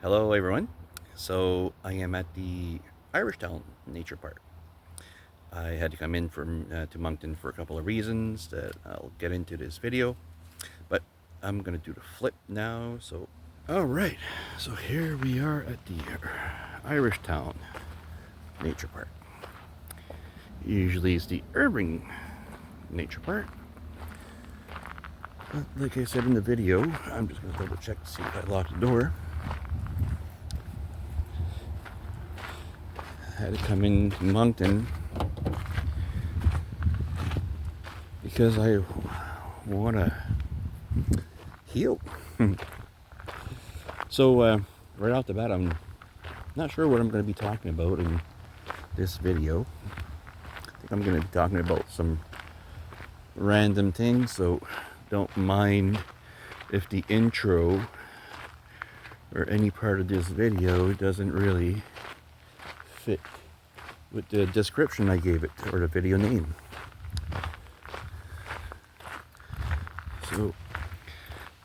Hello, everyone. So I am at the Irishtown Nature Park. I had to come in from to Moncton for a couple of reasons that I'll get into this video, but I'm gonna do the flip now. So, all right. So here we are at the Irishtown Nature Park. Usually it's the Irving Nature Park. But like I said in the video, I'm just gonna double check to see if I locked the door. I had to come in to Moncton because I want to heal. So right off the bat, I'm not sure what I'm going to be talking about in this video. I think I'm going to be talking about some random things, so don't mind if the intro or any part of this video doesn't really fit with the description I gave it, or the video name. So,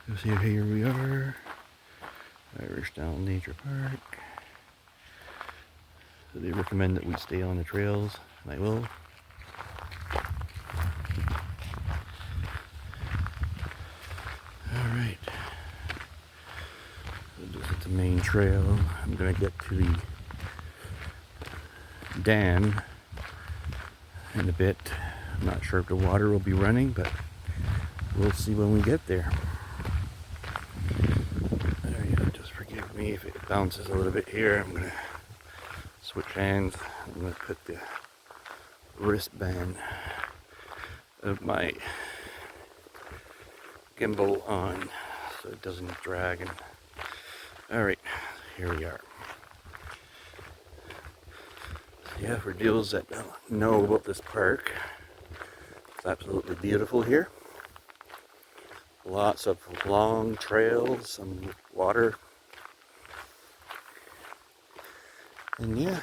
you see, here we are, Irishtown Nature Park. So they recommend that we stay on the trails, and I will. Alright. So this is the main trail. I'm going to get to the dam in a bit. I'm not sure if the water will be running, but we'll see when we get there. There you go. Just forgive me if it bounces a little bit here. I'm going to switch hands. I'm going to put the wristband of my gimbal on so it doesn't drag. And alright, here we are. Yeah, for deals that don't know about this park, it's absolutely beautiful here. Lots of long trails, some water, and yeah,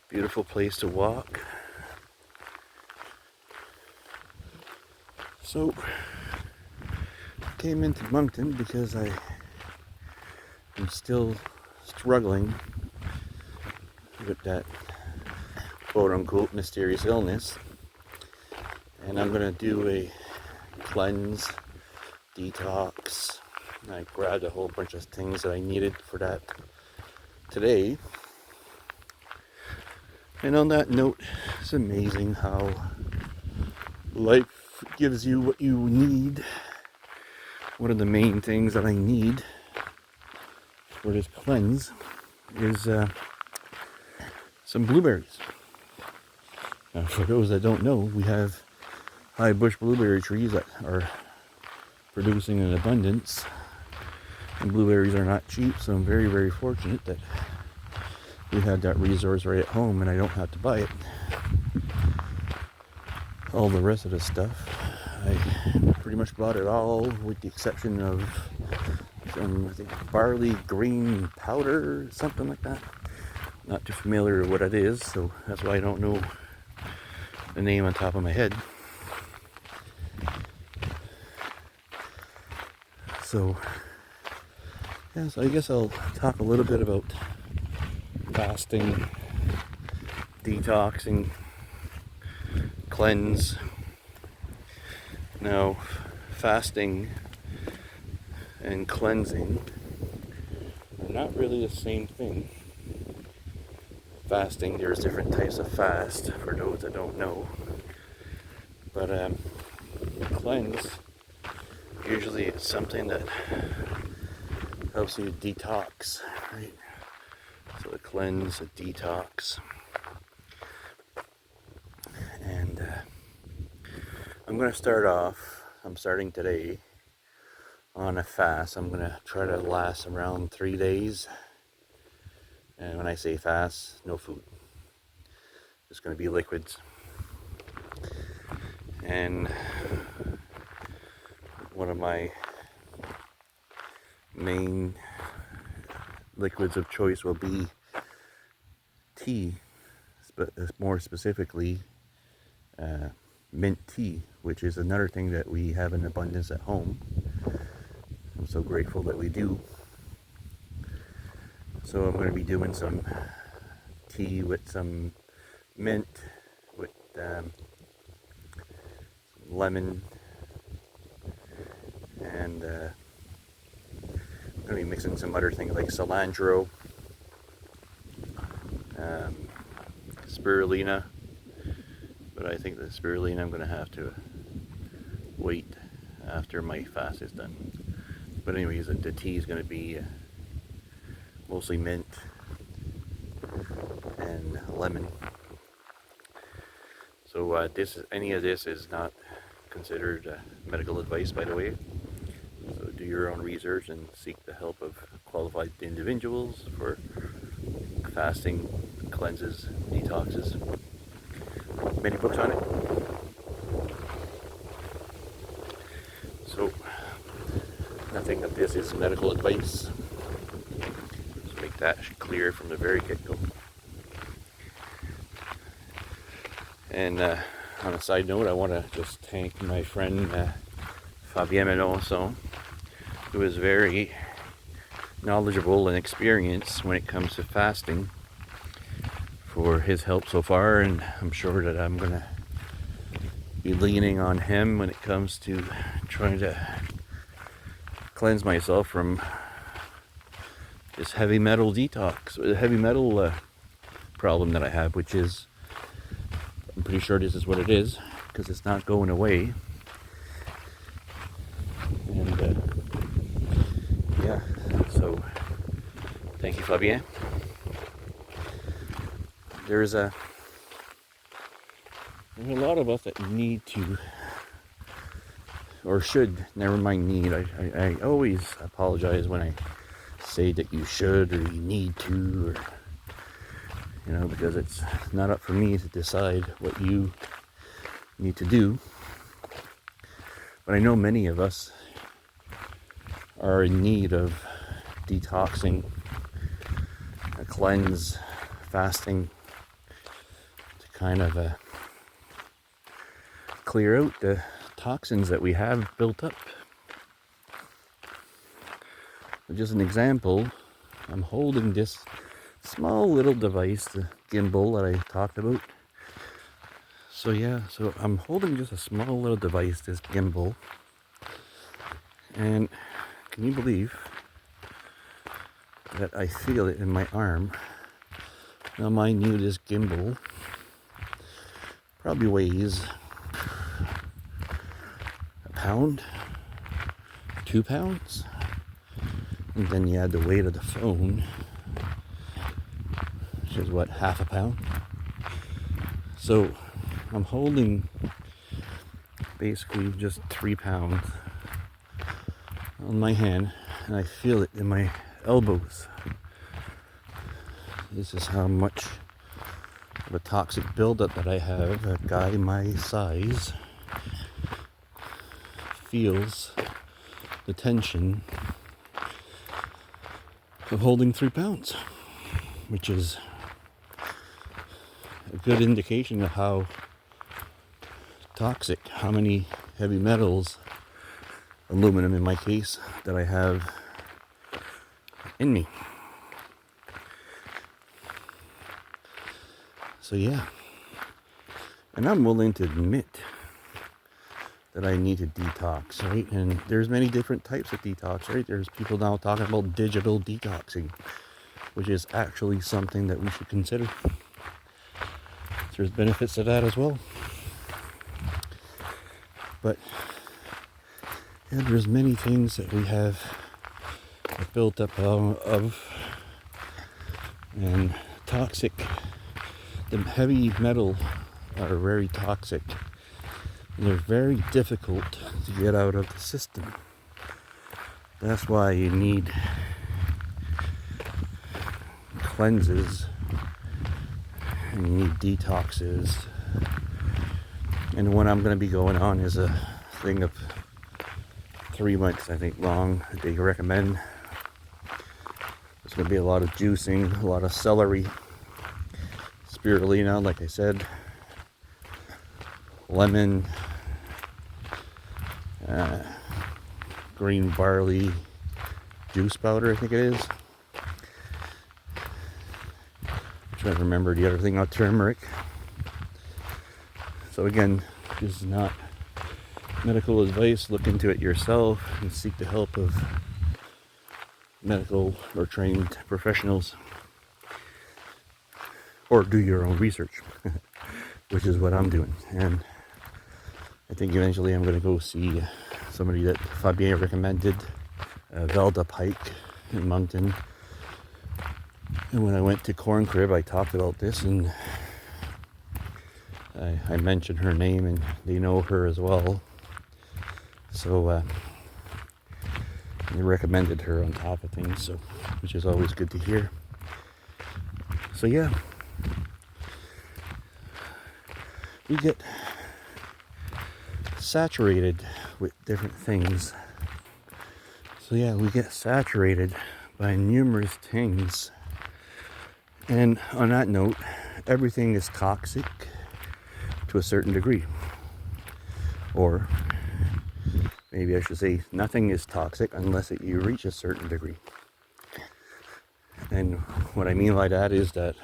beautiful place to walk. So, came into Moncton because I am still struggling with that quote-unquote mysterious illness, and I'm gonna do a cleanse, detox. I grabbed a whole bunch of things that I needed for that today. And on that note, it's amazing how life gives you what you need. One of the main things that I need for this cleanse is some blueberries. Now, for those that don't know, we have high bush blueberry trees that are producing in abundance, and blueberries are not cheap, so I'm very, very fortunate that we have that resource right at home and I don't have to buy it. All the rest of the stuff, I pretty much bought it all with the exception of some, I think, barley green powder, something like that. Not too familiar with what it is, so that's why I don't know the name on top of my head. So, yeah, so I guess I'll talk a little bit about fasting, detoxing, cleanse. Now, fasting and cleansing are not really the same thing. Fasting, there's different types of fast for those that don't know, but cleanse, usually it's something that helps you detox, right? So a cleanse, a detox, and I'm going to start off, I'm starting today on a fast. I'm going to try to last around 3 days. And when I say fast, no food. It's going to be liquids. And one of my main liquids of choice will be tea, but more specifically mint tea, which is another thing that we have in abundance at home. I'm so grateful that we do. So I'm going to be doing some tea with some mint, with lemon, and I'm going to be mixing some other things like cilantro, spirulina, but I think the spirulina I'm going to have to wait after my fast is done. But anyways, the tea is going to be mostly mint and lemon. So any of this is not considered medical advice, by the way. So do your own research and seek the help of qualified individuals for fasting, cleanses, detoxes. Many books on it. So nothing of this is medical advice. Let's make that clear from the very get-go. And on a side note, I want to just thank my friend Fabien, who is very knowledgeable and experienced when it comes to fasting, for his help so far, and I'm sure that I'm gonna be leaning on him when it comes to trying to cleanse myself from this heavy metal detox, or the heavy metal problem that I have, which is, I'm pretty sure this is what it is, because it's not going away. And yeah, so thank you, Fabien. There's a lot of us that need to, or should, never mind need. I always apologize when I say that you should or you need to, or because it's not up for me to decide what you need to do. But I know many of us are in need of detoxing, a cleanse, fasting, to kind of clear out the toxins that we have built up. So just an example, I'm holding this small little device, the gimbal that I talked about. So I'm holding just a small little device, this gimbal, and can you believe that I feel it in my arm? Now mind you, this gimbal probably weighs a pound, 2 pounds, and then you add the weight of the phone, which is what, half a pound. So I'm holding basically just 3 pounds on my hand, and I feel it in my elbows. This is how much of a toxic buildup that I have. A guy my size feels the tension of holding 3 pounds, which is a good indication of how toxic, how many heavy metals, aluminum in my case, that I have in me. So yeah, and I'm willing to admit that I need to detox, right? And there's many different types of detox, right? There's people now talking about digital detoxing, which is actually something that we should consider. There's benefits to that as well. But yeah, there's many things that we have built up of, and toxic. The heavy metal are very toxic, and they're very difficult to get out of the system. That's why you need cleanses, and you need detoxes. And the one I'm going to be going on is a thing of 3 months, I think, long, that they recommend. There's going to be a lot of juicing, a lot of celery, spirulina, like I said, lemon, green barley juice powder, I think it is, trying to remember the other thing. Turmeric. So again, this is not medical advice. Look into it yourself and seek the help of medical or trained professionals, or do your own research, which is what I'm doing. And I think eventually I'm going to go see somebody that Fabien recommended, a buildup hike in Moncton. And when I went to Corn Crib, I talked about this, and I mentioned her name, and they know her as well. So they recommended her on top of things, so which is always good to hear. So yeah, we get saturated with different things. So yeah, we get saturated by numerous things. And on that note, everything is toxic to a certain degree. Or maybe I should say nothing is toxic unless you reach a certain degree. And what I mean by that is that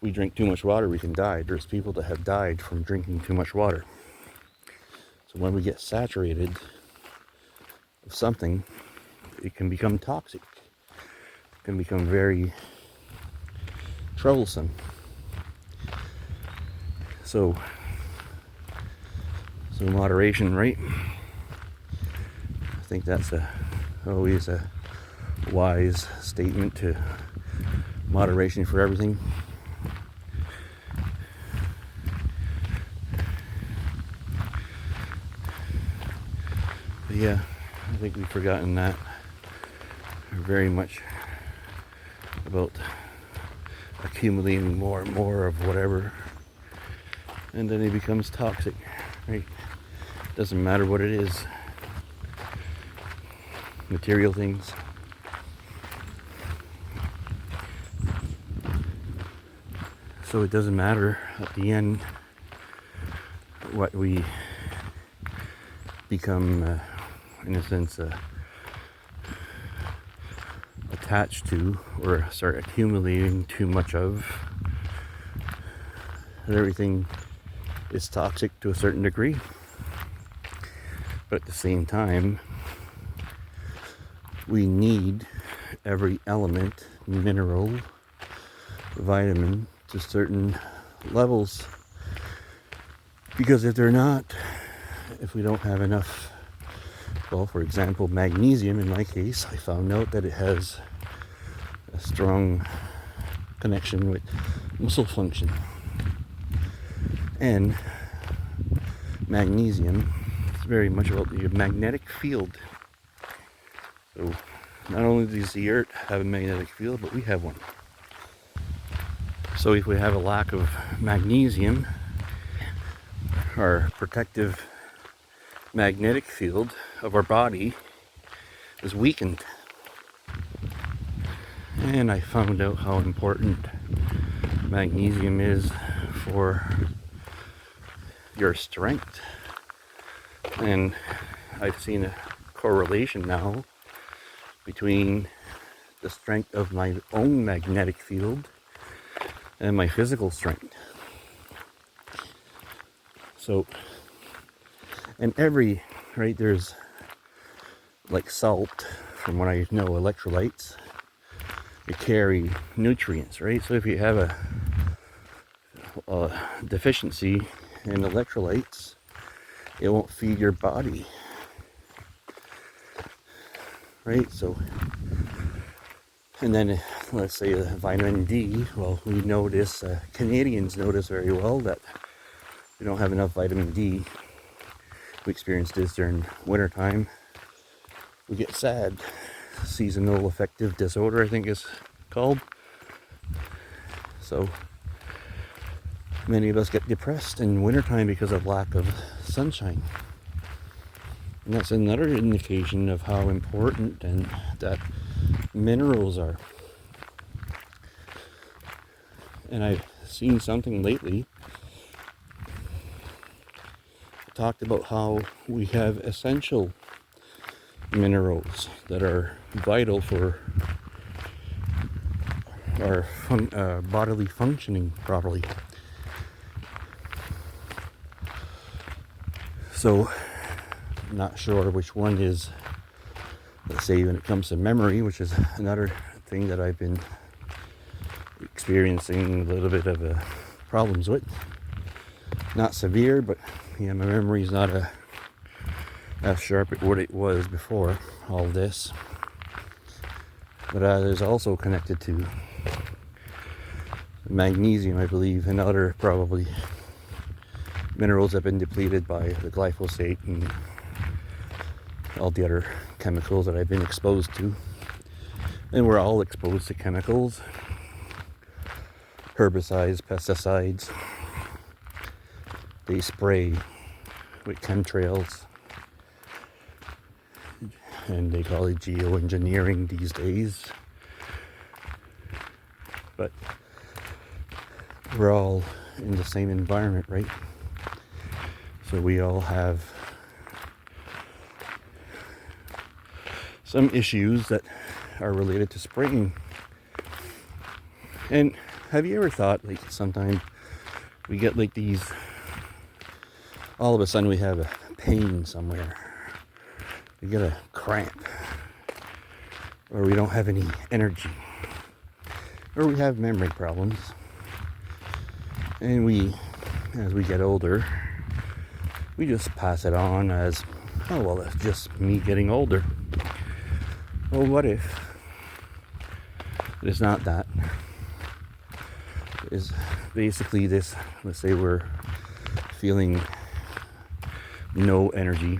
we drink too much water, we can die. There's people that have died from drinking too much water. So when we get saturated with something, it can become toxic. It can become very troublesome. So moderation, right? I think that's always a wise statement, to moderation for everything. But yeah, I think we've forgotten that very much about accumulating more and more of whatever, and then it becomes toxic, right? Doesn't matter what it is. Material things. So it doesn't matter at the end what we become, in a sense, attached to, or start accumulating too much of. And everything is toxic to a certain degree. But at the same time, we need every element, mineral, vitamin to certain levels. Because if we don't have enough, well, for example, magnesium, in my case, I found out that it has a strong connection with muscle function. And magnesium is very much about the magnetic field. So not only does the earth have a magnetic field, but we have one. So if we have a lack of magnesium, our protective magnetic field of our body is weakened. And I found out how important magnesium is for your strength. And I've seen a correlation now between the strength of my own magnetic field and my physical strength. So, and there's like salt, from what I know, electrolytes, they carry nutrients, right? So if you have a deficiency in electrolytes, it won't feed your body, right? So, and then let's say vitamin D, well, we know this, Canadians know this very well, that we don't have enough vitamin D. We experience this during wintertime. We get sad. Seasonal affective disorder, I think is called. So many of us get depressed in wintertime because of lack of sunshine. And that's another indication of how important and that minerals are. And I've seen something lately talked about how we have essential minerals that are vital for our bodily functioning properly. So, I'm not sure which one is, let's say, when it comes to memory, which is another thing that I've been experiencing a little bit of problems with. Not severe, but yeah, my memory is not as sharp as what it was before all this. But it is also connected to magnesium, I believe, and other probably minerals have been depleted by the glyphosate and all the other chemicals that I've been exposed to. And we're all exposed to chemicals, herbicides, pesticides. They spray with chemtrails, and they call it geoengineering these days. But we're all in the same environment, right? So we all have some issues that are related to spraying. And have you ever thought, like, sometimes we get like these, all of a sudden we have a pain somewhere, we get a cramp, or we don't have any energy, or we have memory problems, and we, as we get older, we just pass it on as, oh well, it's just me getting older. Well, what if it's not that? It's basically this, let's say we're feeling no energy.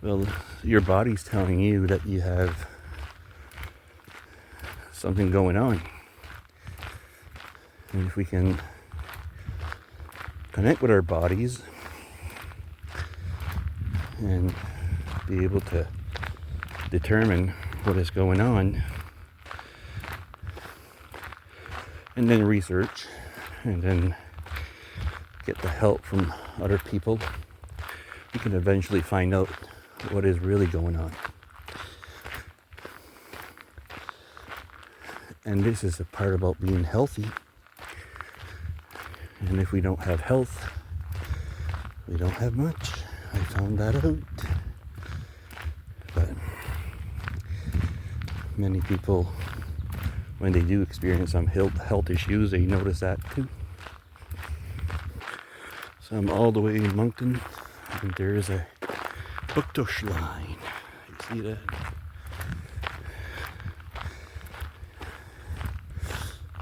Well, your body's telling you that you have something going on. And if we can connect with our bodies and be able to determine what is going on, and then research, and then get the help from other people, we can eventually find out what is really going on. And this is the part about being healthy. And if we don't have health, we don't have much. I found that out. But many people, when they do experience some health issues, they notice that too. So I'm all the way in Moncton, and there's a Bucktush line. You see that?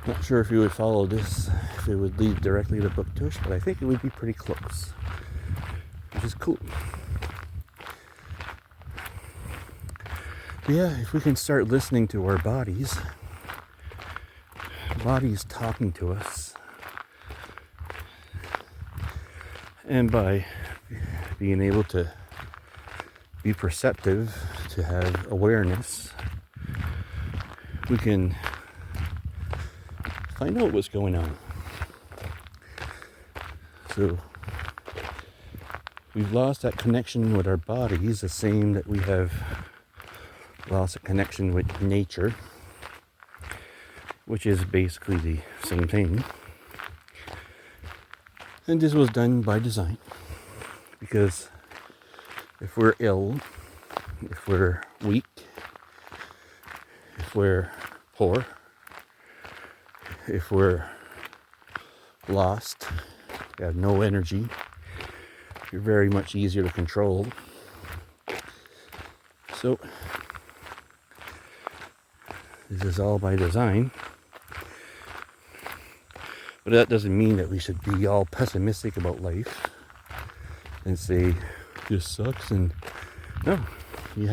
Not sure if you would follow this, if it would lead directly to Bucktush, but I think it would be pretty close, which is cool. But yeah, if we can start listening to our bodies talking to us, and by being able to be perceptive, to have awareness, we can find out what's going on. So we've lost that connection with our bodies, the same that we have lost a connection with nature, which is basically the same thing. And this was done by design, because if we're ill, if we're weak, if we're poor, if we're lost, we have no energy, you're very much easier to control. So this is all by design. But that doesn't mean that we should be all pessimistic about life and say this sucks. And no, you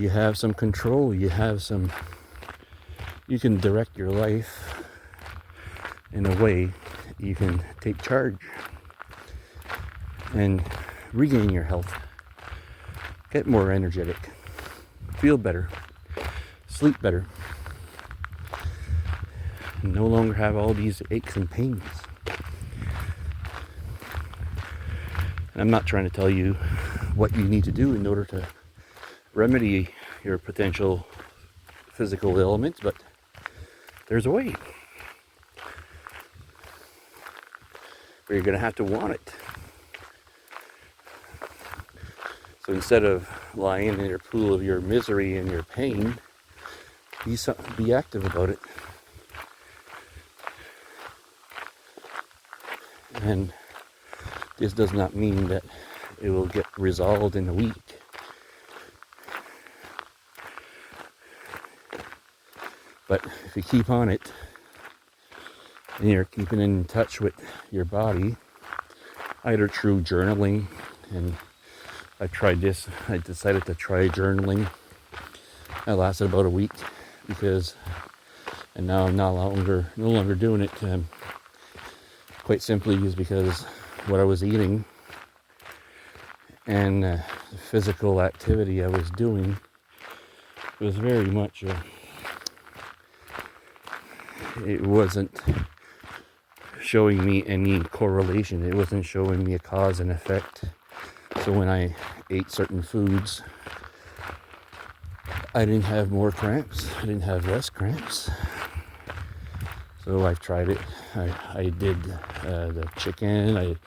have some control, you can direct your life in a way you can take charge and regain your health, get more energetic, feel better, sleep better, and no longer have all these aches and pains. And I'm not trying to tell you what you need to do in order to remedy your potential physical ailments, but there's a way. But you're going to have to want it. So instead of lying in your pool of your misery and your pain, be active about it. And this does not mean that it will get resolved in a week. But if you keep on it, and you're keeping in touch with your body, either through journaling, and I tried this, I decided to try journaling. It lasted about a week and now I'm no longer doing it. Quite simply is because what I was eating and the physical activity I was doing was very much it wasn't showing me any correlation. It wasn't showing me a cause and effect. So when I ate certain foods, I didn't have more cramps. I didn't have less cramps. So I've tried it. I did the chicken.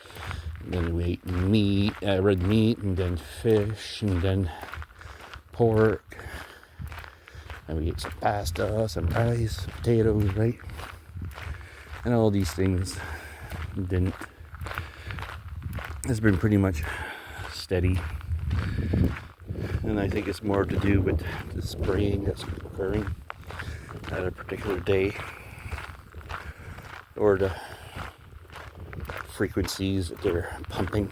Then we ate meat, red meat, and then fish, and then pork. And we ate some pasta, some rice, potatoes, right? And all these things didn't. It's been pretty much steady. And I think it's more to do with the spraying that's occurring at a particular day, or the frequencies that they're pumping.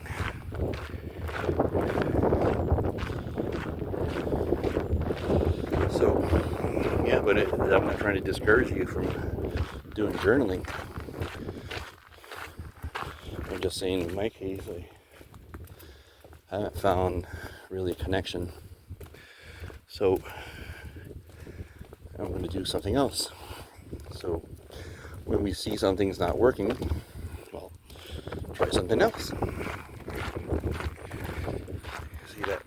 So, yeah, but I'm not trying to discourage you from doing journaling. I'm just saying, in my case, I haven't found really a connection. So, I'm going to do something else. So, when we see something's not working, well, try something else. See that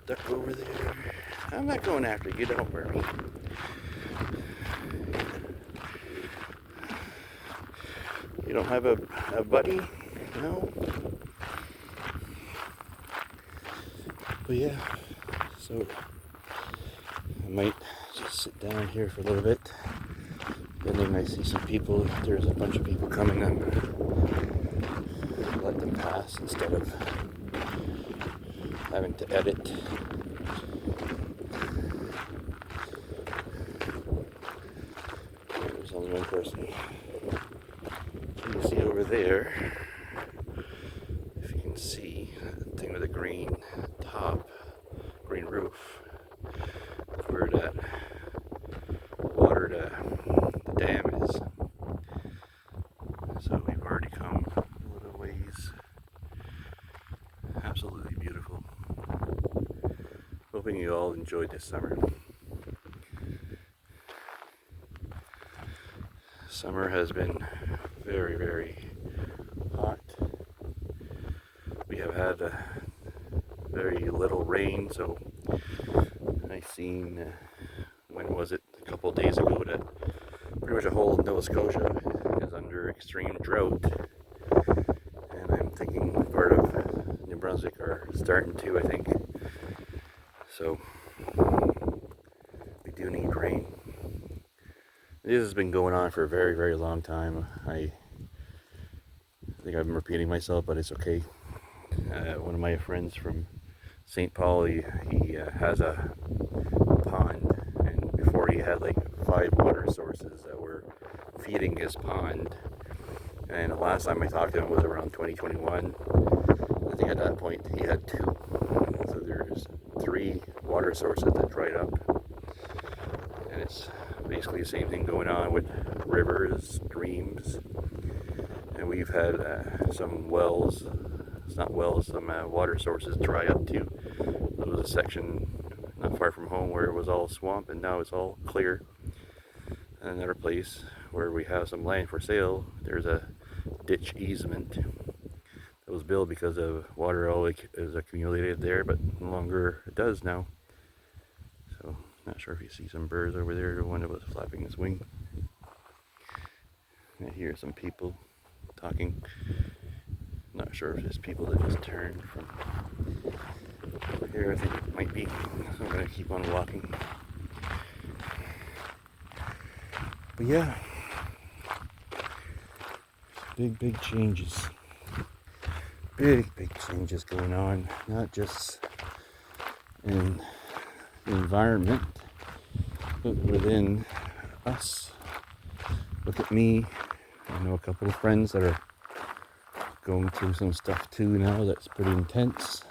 duck over there? I'm not going after you, don't worry. You don't have a buddy? No? But yeah, so I might just sit down here for a little bit. And then I see some people, there's a bunch of people coming up. Let them pass instead of having to edit. There's only one person. You can see over there, if you can see, that thing with a green top, green roof, where that water the dam is. So we've already come a little ways. Absolutely beautiful. Hoping you all enjoyed this summer. Summer has been very, very hot. We have had very little rain, so I seen, when was it, a couple of days ago, that pretty much a whole Nova Scotia is under extreme drought. And I'm thinking part of New Brunswick are starting to, I think. So, we do need rain. This has been going on for a very, very long time. I think I'm repeating myself, but it's okay. One of my friends from St. Paul, he has a pond, and before he had like 5 water sources that were feeding his pond. And the last time I talked to him was around 2021. I think at that point he had 2. So there's 3 water sources that dried up. And it's basically the same thing going on with rivers, streams. And we've had some wells, some water sources dry up too. There was a section not far from home where it was all swamp, and now it's all clear. And another place where we have some land for sale, there's a ditch easement that was built because of water always is accumulated there, but no longer it does now. So Not sure if you see some birds over there. The one that was flapping his wing. I hear some people talking. Not sure if there's people that just turned from over here. I think it might be. So I'm gonna keep on walking. But yeah, big changes. Big changes going on. Not just in the environment, but within us. Look at me. I know a couple of friends that are going through some stuff too now that's pretty intense.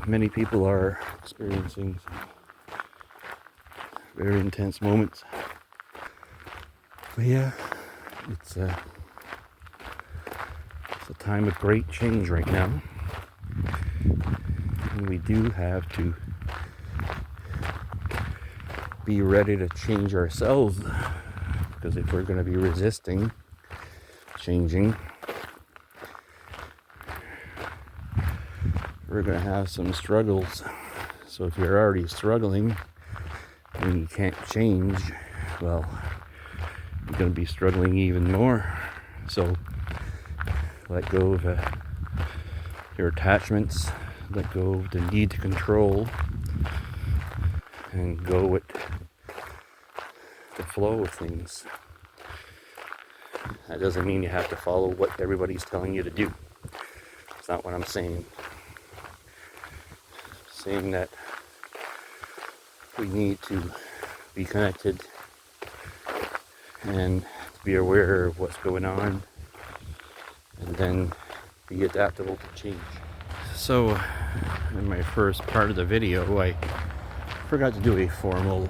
Many people are experiencing some very intense moments. But yeah, it's a time of great change right now. And we do have to be ready to change ourselves, because if we're going to be resisting changing, we're going to have some struggles. So if you're already struggling and you can't change, well, you're going to be struggling even more. So let go of your attachments, let go of the need to control, and go with the flow of things. That doesn't mean you have to follow what everybody's telling you to do. It's not what I'm saying. I'm saying that we need to be connected and be aware of what's going on, and then be adaptable to change. So, in my first part of the video, I forgot to do a formal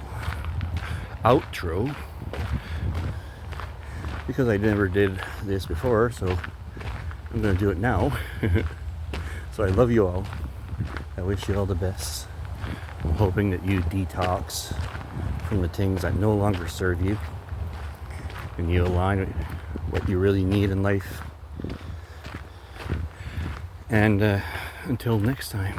outro because I never did this before, so I'm going to do it now. So I love you all. I wish you all the best. I'm hoping that you detox from the things that no longer serve you, and you align with what you really need in life. And until next time.